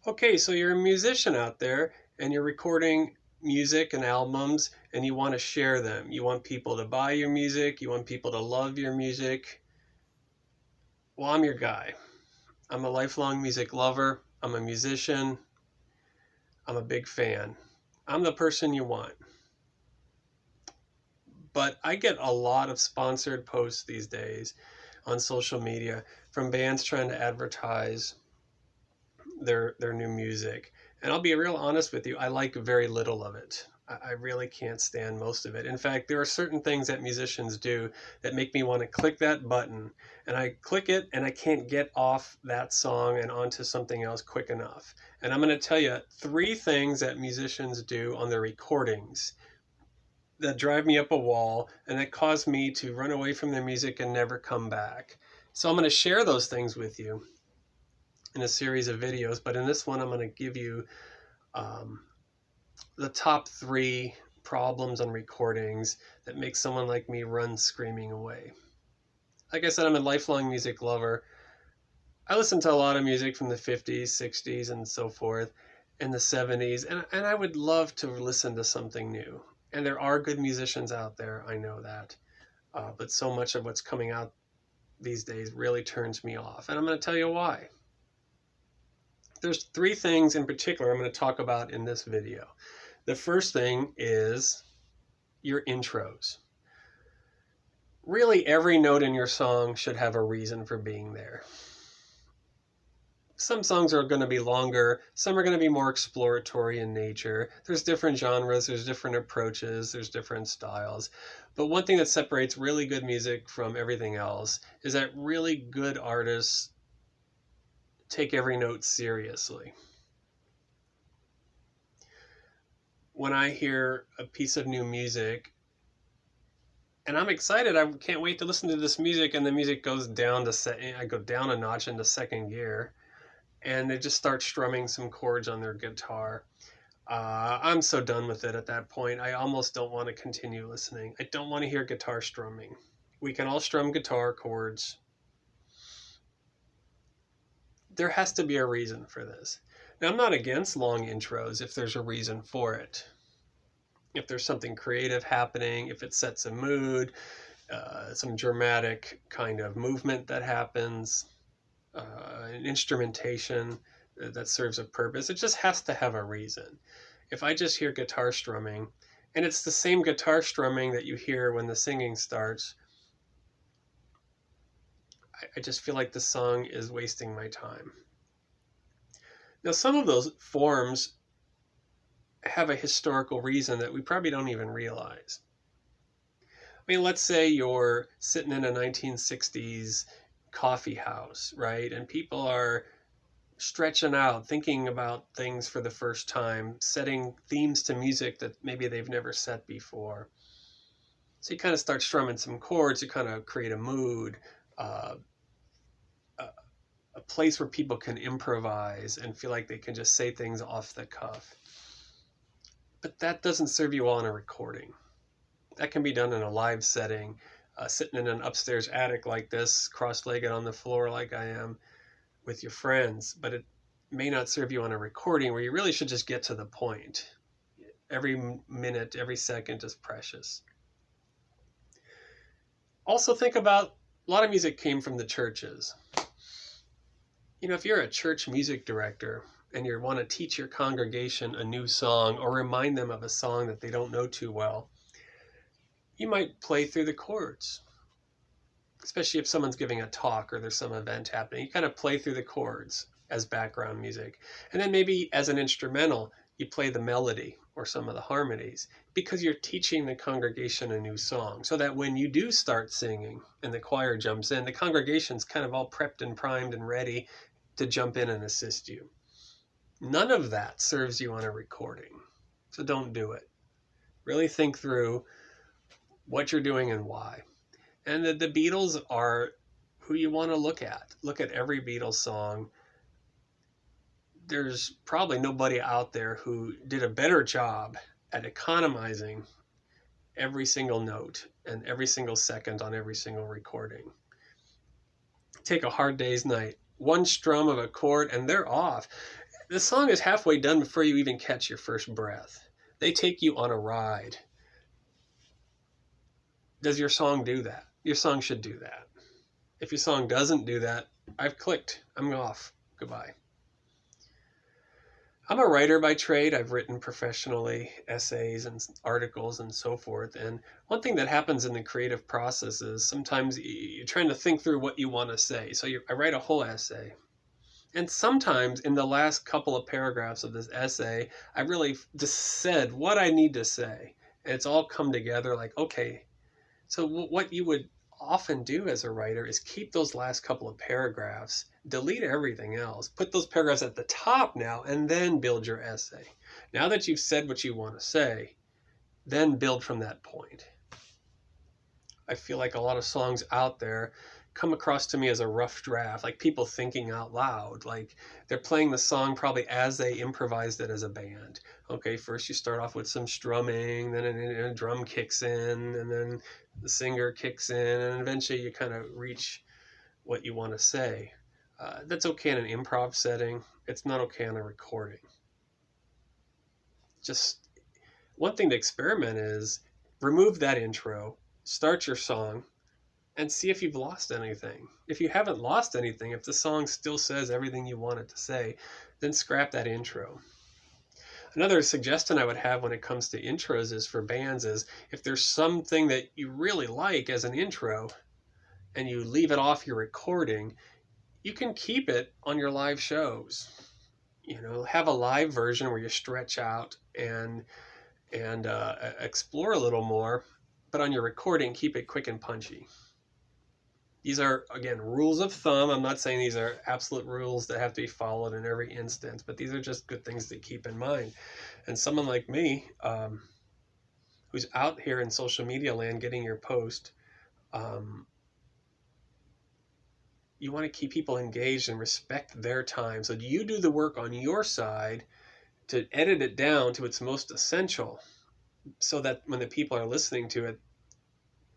Okay, so you're a musician out there and you're recording music and albums and you want to share them. You want people to buy your music, you want people to love your music. Well, I'm your guy. I'm a lifelong music lover, I'm a musician, I'm a big fan. I'm the person you want. But I get a lot of sponsored posts these days on social media from bands trying to advertise their new music. And I'll be real honest with you, I like very little of it. I really can't stand most of it. In fact, there are certain things that musicians do that make me want to click that button. And I click it and I can't get off that song and onto something else quick enough. And I'm going to tell you three things that musicians do on their recordings that drive me up a wall and that cause me to run away from their music and never come back. So I'm going to share those things with you in a series of videos, but in this one I'm going to give you the top three problems on recordings that make someone like me run screaming away. Like I said, I'm a lifelong music lover. I listen to a lot of music from the 50s, 60s, and so forth, and the 70s, and I would love to listen to something new. And there are good musicians out there, I know that. But so much of what's coming out these days really turns me off. And I'm going to tell you why. There's three things in particular I'm going to talk about in this video. The first thing is your intros. Really, every note in your song should have a reason for being there. Some songs are going to be longer, some are going to be more exploratory in nature. There's different genres, there's different approaches, there's different styles. But one thing that separates really good music from everything else is that really good artists take every note seriously. When I hear a piece of new music, and I'm excited, I can't wait to listen to this music, and the music goes down to I go down a notch into second gear, and they just start strumming some chords on their guitar. I'm so done with it at that point. I almost don't want to continue listening. I don't want to hear guitar strumming. We can all strum guitar chords. There has to be a reason for this. Now, I'm not against long intros if there's a reason for it. If there's something creative happening, if it sets a mood, some dramatic kind of movement that happens, an instrumentation that serves a purpose, it just has to have a reason. If I just hear guitar strumming, and it's the same guitar strumming that you hear when the singing starts, I just feel like the song is wasting my time. Now, some of those forms have a historical reason that we probably don't even realize. I mean, let's say you're sitting in a 1960s coffee house, right? And people are stretching out, thinking about things for the first time, setting themes to music that maybe they've never set before. So you kind of start strumming some chords, you kind of create a mood, a place where people can improvise and feel like they can just say things off the cuff. But that doesn't serve you well in a recording. That can be done in a live setting, sitting in an upstairs attic like this, cross-legged on the floor like I am, with your friends, but it may not serve you on a recording where you really should just get to the point. Every minute, every second is precious. Also think about, a lot of music came from the churches. You know, if you're a church music director and you want to teach your congregation a new song or remind them of a song that they don't know too well, you might play through the chords. Especially if someone's giving a talk or there's some event happening, you kind of play through the chords as background music. And then maybe as an instrumental, you play the melody or some of the harmonies because you're teaching the congregation a new song so that when you do start singing and the choir jumps in, the congregation's kind of all prepped and primed and ready to jump in and assist you. None of that serves you on a recording, so don't do it. Really think through what you're doing and why. And the Beatles are who you want to look at. Look at every Beatles song. There's probably nobody out there who did a better job at economizing every single note and every single second on every single recording. Take A Hard Day's Night. One strum of a chord and they're off. The song is halfway done before you even catch your first breath. They take you on a ride. Does your song do that? Your song should do that. If your song doesn't do that, I've clicked. I'm off. Goodbye. I'm a writer by trade. I've written professionally essays and articles and so forth. And one thing that happens in the creative process is sometimes you're trying to think through what you want to say. So I write a whole essay. And sometimes in the last couple of paragraphs of this essay, I really just said what I need to say. And it's all come together like, okay. So what you would often do as a writer is keep those last couple of paragraphs, delete everything else, put those paragraphs at the top now, and then build your essay. Now that you've said what you want to say, then build from that point. I feel like a lot of songs out there come across to me as a rough draft, like people thinking out loud, like they're playing the song probably as they improvised it as a band. Okay, first you start off with some strumming, then a drum kicks in, and then the singer kicks in, and eventually you kind of reach what you want to say. That's okay in an improv setting. It's not okay on a recording. Just one thing to experiment is remove that intro, start your song, and see if you've lost anything. If you haven't lost anything, if the song still says everything you want it to say, then scrap that intro. Another suggestion I would have when it comes to intros is for bands is if there's something that you really like as an intro and you leave it off your recording, you can keep it on your live shows. You know, have a live version where you stretch out and explore a little more, but on your recording, keep it quick and punchy. These are, again, rules of thumb. I'm not saying these are absolute rules that have to be followed in every instance, but these are just good things to keep in mind. And someone like me, who's out here in social media land getting your post, you want to keep people engaged and respect their time. So you do the work on your side to edit it down to its most essential so that when the people are listening to it,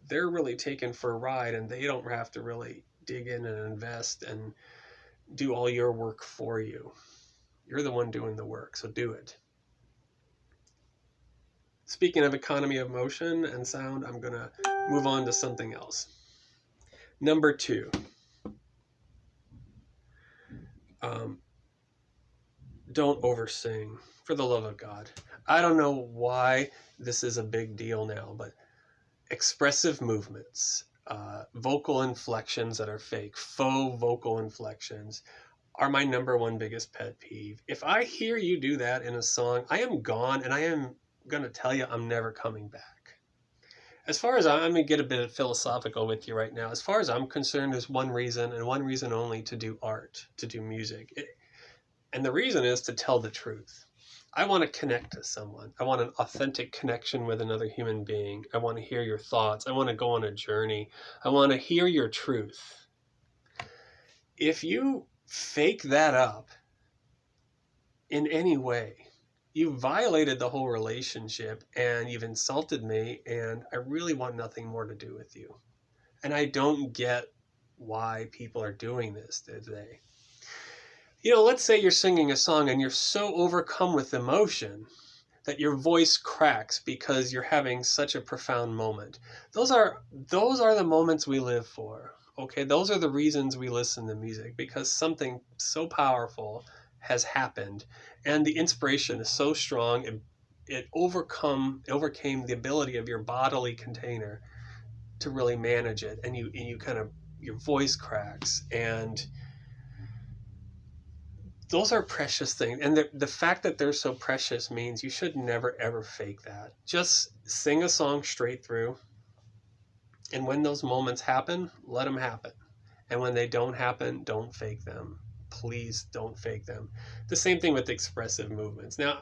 they're really taken for a ride and they don't have to really dig in and invest and do all your work for you. You're the one doing the work, so do it. Speaking of economy of motion and sound, I'm going to move on to something else. Number 2. Don't oversing, for the love of God. I don't know why this is a big deal now, but expressive movements, vocal inflections that are fake, faux vocal inflections, are my number one biggest pet peeve. If I hear you do that in a song, I am gone, and I am going to tell you I'm never coming back. As far as I'm going to get a bit philosophical with you right now, as far as I'm concerned, there's one reason, and one reason only, to do art, to do music. And the reason is to tell the truth. I want to connect to someone. I want an authentic connection with another human being. I want to hear your thoughts. I want to go on a journey. I want to hear your truth. If you fake that up in any way, you violated the whole relationship and you've insulted me, and I really want nothing more to do with you. And I don't get why people are doing this today. You know, let's say you're singing a song and you're so overcome with emotion that your voice cracks because you're having such a profound moment. Those are the moments we live for. Okay, those are the reasons we listen to music, because something so powerful has happened and the inspiration is so strong it overcame the ability of your bodily container to really manage it, and you kind of, your voice cracks, and those are precious things. And the fact that they're so precious means you should never, ever fake that. Just sing a song straight through. And when those moments happen, let them happen. And when they don't happen, don't fake them. Please don't fake them. The same thing with expressive movements. Now,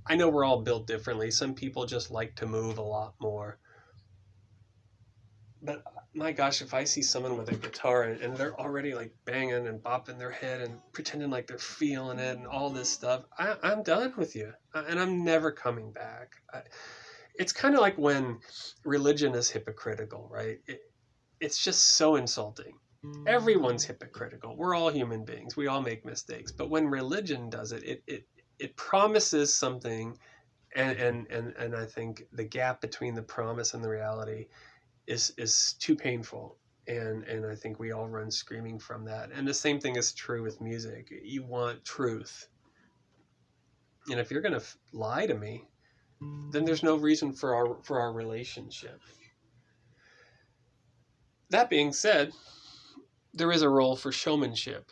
I know we're all built differently. Some people just like to move a lot more. But my gosh, if I see someone with a guitar and they're already like banging and bopping their head and pretending like they're feeling it and all this stuff, I'm done with you. And I'm never coming back. It's kind of like when religion is hypocritical, right? It's just so insulting. Everyone's hypocritical. We're all human beings. We all make mistakes. But when religion does it, it promises something, and I think the gap between the promise and the reality is too painful. And I think we all run screaming from that. And the same thing is true with music. You want truth. And if you're going to lie to me, then there's no reason for our relationship. That being said, there is a role for showmanship,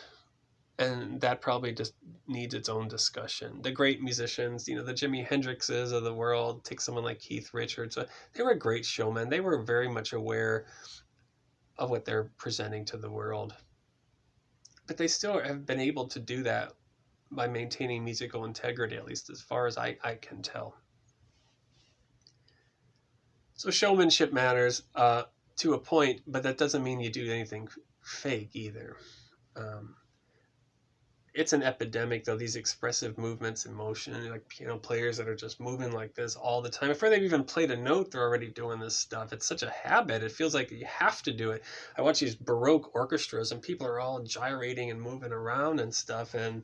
and that probably just needs its own discussion. The great musicians, the Jimi Hendrixes of the world, take someone like Keith Richards, they were great showmen. They were very much aware of what they're presenting to the world. But they still have been able to do that by maintaining musical integrity, at least as far as I can tell. So showmanship matters to a point, but that doesn't mean you do anything fake either. It's an epidemic, though, these expressive movements in motion, like piano players that are just moving like this all the time. Before they've even played a note, they're already doing this stuff. It's such a habit. It feels like you have to do it. I watch these Baroque orchestras, and people are all gyrating and moving around and stuff, and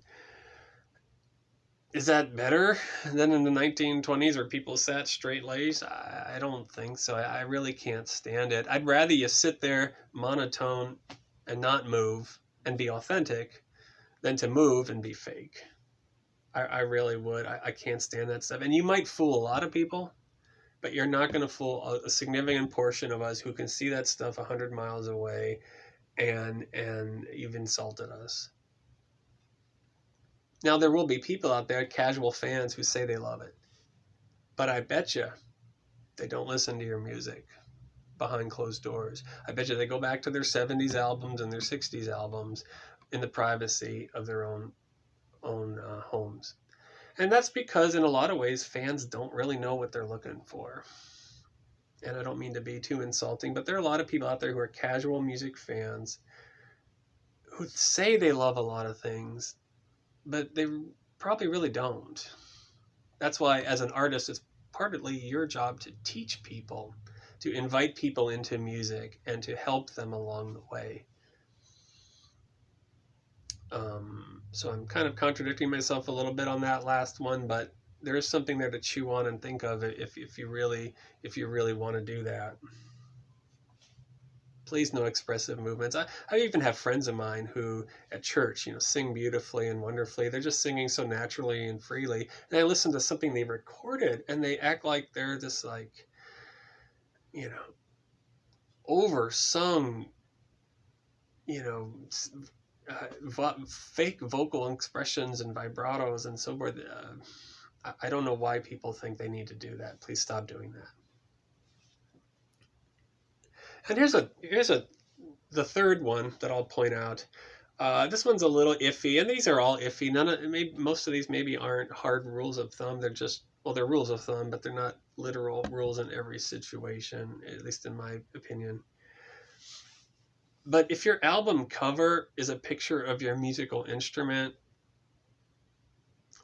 is that better than in the 1920s where people sat straight-laced? I don't think so. I really can't stand it. I'd rather you sit there monotone and not move and be authentic than to move and be fake. I really would. I can't stand that stuff. And you might fool a lot of people, but you're not going to fool a significant portion of us who can see that stuff 100 miles away, and you've insulted us. Now, there will be people out there, casual fans, who say they love it. But I bet you they don't listen to your music behind closed doors. I bet you they go back to their 70s albums and their 60s albums in the privacy of their own homes. And that's because, in a lot of ways, fans don't really know what they're looking for. And I don't mean to be too insulting, but there are a lot of people out there who are casual music fans who say they love a lot of things, but they probably really don't. That's why, as an artist, it's partly your job to teach people, to invite people into music, and to help them along the way. So I'm kind of contradicting myself a little bit on that last one, but there is something there to chew on and think of if you really want to do that. Please, no expressive movements. I even have friends of mine who at church, sing beautifully and wonderfully. They're just singing so naturally and freely. And I listen to something they recorded, and they act like they're this oversung, fake vocal expressions and vibratos and so forth. I don't know why people think they need to do that. Please stop doing that. And here's the third one that I'll point out. This one's a little iffy, and these are all iffy. Most of these maybe aren't hard rules of thumb. They're just, they're rules of thumb, but they're not literal rules in every situation, at least in my opinion. But if your album cover is a picture of your musical instrument,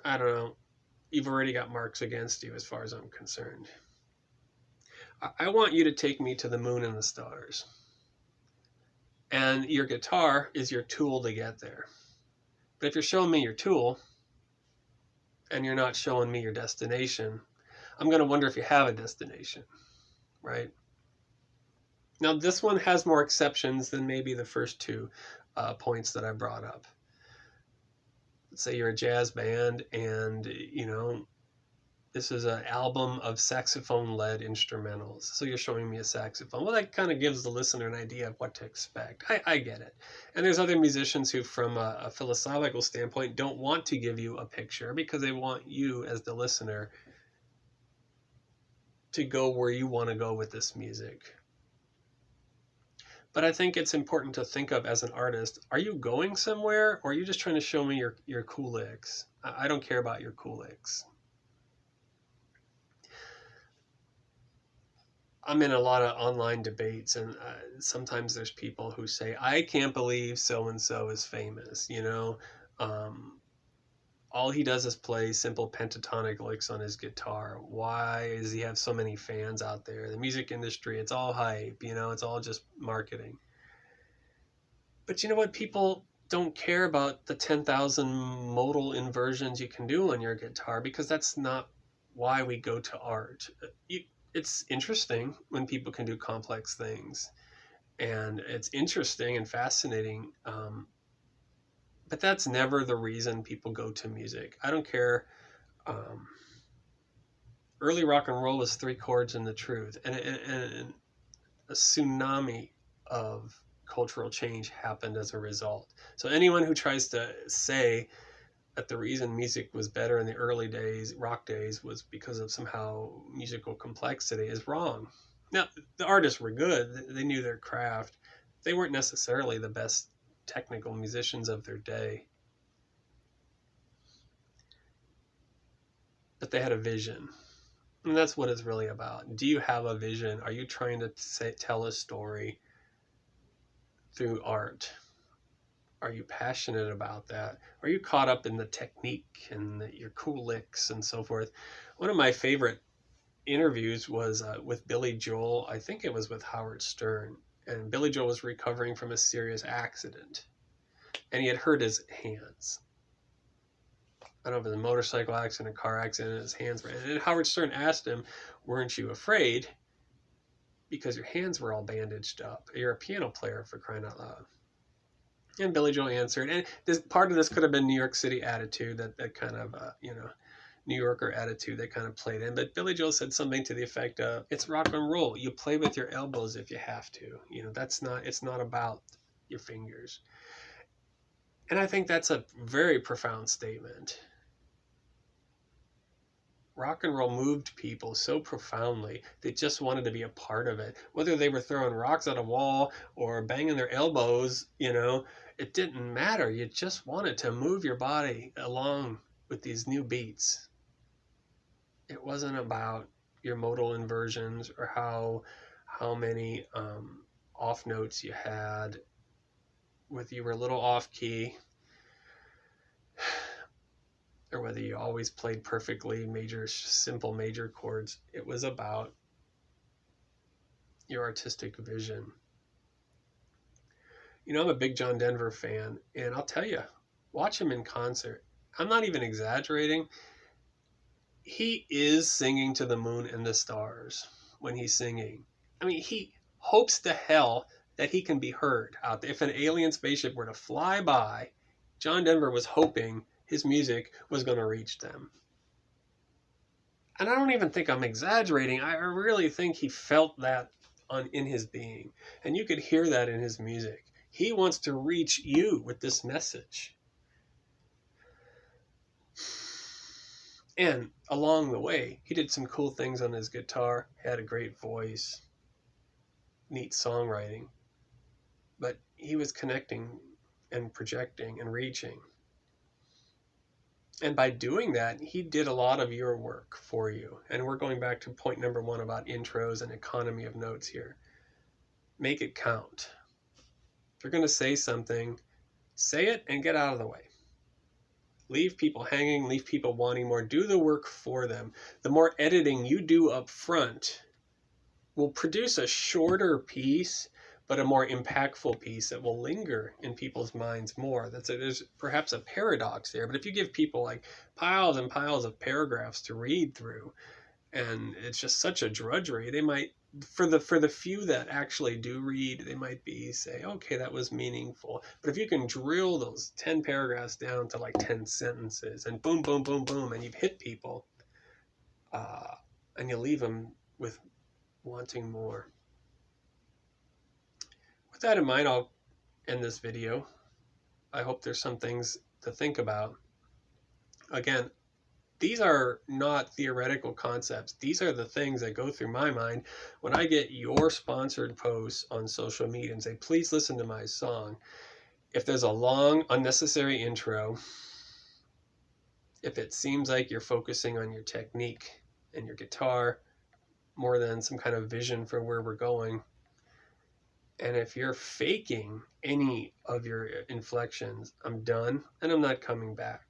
I don't know, you've already got marks against you as far as I'm concerned. I want you to take me to the moon and the stars. And your guitar is your tool to get there. But if you're showing me your tool and you're not showing me your destination, I'm going to wonder if you have a destination, right? Now, this one has more exceptions than maybe the first two points that I brought up. Let's say you're a jazz band and, this is an album of saxophone-led instrumentals. So you're showing me a saxophone. Well, that kind of gives the listener an idea of what to expect. I get it. And there's other musicians who, from a philosophical standpoint, don't want to give you a picture because they want you, as the listener, to go where you want to go with this music. But I think it's important to think of as an artist, are you going somewhere, or are you just trying to show me your cool licks? I don't care about your cool licks. I'm in a lot of online debates, and sometimes there's people who say, I can't believe so-and-so is famous, all he does is play simple pentatonic licks on his guitar. Why does he have so many fans out there? The music industry, it's all hype, it's all just marketing. But you know what? People don't care about the 10,000 modal inversions you can do on your guitar because that's not why we go to art. It's interesting when people can do complex things, and it's interesting and fascinating. But that's never the reason people go to music. I don't care. Um, Early rock and roll was three chords and the truth, and a tsunami of cultural change happened as a result. So anyone who tries to say that the reason music was better in the early days, rock days, was because of somehow musical complexity is wrong. Now, the artists were good. They knew their craft. They weren't necessarily the best technical musicians of their day, but they had a vision. And that's what it's really about. Do you have a vision? Are you trying to tell a story through art? Are you passionate about that? Are you caught up in the technique and your cool licks and so forth? One of my favorite interviews was with Billy Joel. I think it was with Howard Stern. And Billy Joel was recovering from a serious accident. And he had hurt his hands. I don't know if it was a motorcycle accident, a car accident, and his hands were. And Howard Stern asked him, "Weren't you afraid? Because your hands were all bandaged up. You're a piano player, for crying out loud." And Billy Joel answered, and this part of this could have been New York City attitude, that kind of New Yorker attitude that kind of played in. But Billy Joel said something to the effect of, "It's rock and roll. You play with your elbows if you have to. It's not about your fingers." And I think that's a very profound statement. Rock and roll moved people so profoundly, they just wanted to be a part of it. Whether they were throwing rocks at a wall or banging their elbows, it didn't matter. You just wanted to move your body along with these new beats. It wasn't about your modal inversions or how many off notes you had, whether you were a little off key, or whether you always played perfectly simple major chords. It was about your artistic vision. I'm a big John Denver fan, and I'll tell you, watch him in concert. I'm not even exaggerating. He is singing to the moon and the stars when he's singing. I mean, he hopes to hell that he can be heard out there. If an alien spaceship were to fly by, John Denver was hoping his music was going to reach them. And I don't even think I'm exaggerating. I really think he felt that in his being. And you could hear that in his music. He wants to reach you with this message. And along the way, he did some cool things on his guitar. He had a great voice, neat songwriting. But he was connecting and projecting and reaching. And by doing that, he did a lot of your work for you. And we're going back to point number 1 about intros and economy of notes here. Make it count. If you're going to say something, say it and get out of the way. Leave people hanging, leave people wanting more. Do the work for them. The more editing you do up front will produce a shorter piece, but a more impactful piece that will linger in people's minds more. There's perhaps a paradox there, but if you give people like piles and piles of paragraphs to read through, and it's just such a drudgery, they might, for the few that actually do read, they might say, okay, that was meaningful. But if you can drill those 10 paragraphs down to like 10 sentences, and boom, boom, boom, boom, and you've hit people, and you leave them with wanting more. With that in mind, I'll end this video. I hope there's some things to think about. Again, these are not theoretical concepts. These are the things that go through my mind when I get your sponsored posts on social media and say, please listen to my song. If there's a long, unnecessary intro, if it seems like you're focusing on your technique and your guitar more than some kind of vision for where we're going, and if you're faking any of your inflections, I'm done and I'm not coming back.